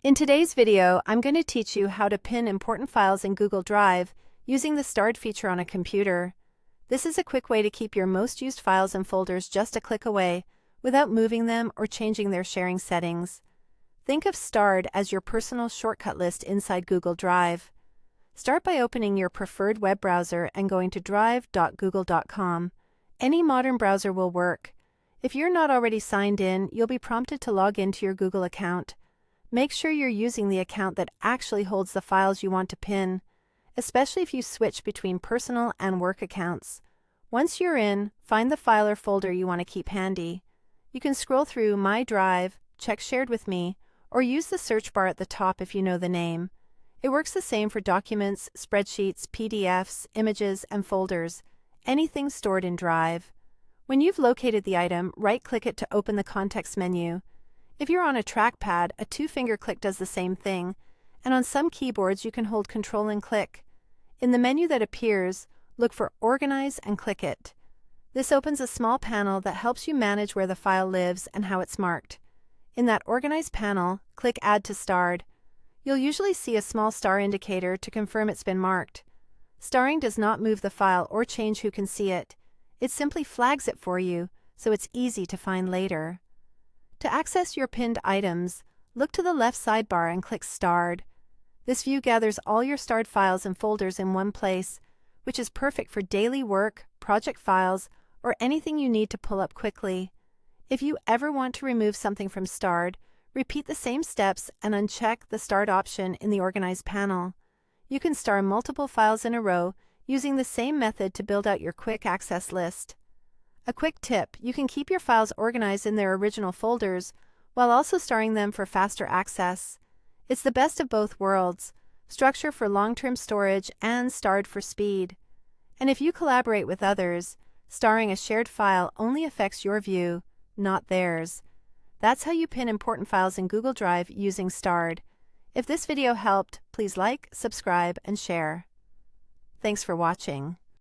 In today's video, I'm going to teach you how to pin important files in Google Drive using the Starred feature on a computer. This is a quick way to keep your most used files and folders just a click away without moving them or changing their sharing settings. Think of Starred as your personal shortcut list inside Google Drive. Start by opening your preferred web browser and going to drive.google.com. Any modern browser will work. If you're not already signed in, you'll be prompted to log into your Google account. Make sure you're using the account that actually holds the files you want to pin, especially if you switch between personal and work accounts. Once you're in, find the file or folder you want to keep handy. You can scroll through My Drive, check Shared with Me, or use the search bar at the top if you know the name. It works the same for documents, spreadsheets, PDFs, images, and folders, anything stored in Drive. When you've located the item, right-click it to open the context menu. If you're on a trackpad, a two-finger click does the same thing, and on some keyboards you can hold Control and click. In the menu that appears, look for Organize and click it. This opens a small panel that helps you manage where the file lives and how it's marked. In that Organize panel, click Add to Starred. You'll usually see a small star indicator to confirm it's been marked. Starring does not move the file or change who can see it. It simply flags it for you, so it's easy to find later. To access your pinned items, look to the left sidebar and click Starred. This view gathers all your starred files and folders in one place, which is perfect for daily work, project files, or anything you need to pull up quickly. If you ever want to remove something from Starred, repeat the same steps and uncheck the Starred option in the Organize panel. You can star multiple files in a row using the same method to build out your quick access list. A quick tip, you can keep your files organized in their original folders while also starring them for faster access. It's the best of both worlds, structure for long-term storage and starred for speed. And if you collaborate with others, starring a shared file only affects your view, not theirs. That's how you pin important files in Google Drive using Starred. If this video helped, please like, subscribe, and share. Thanks for watching.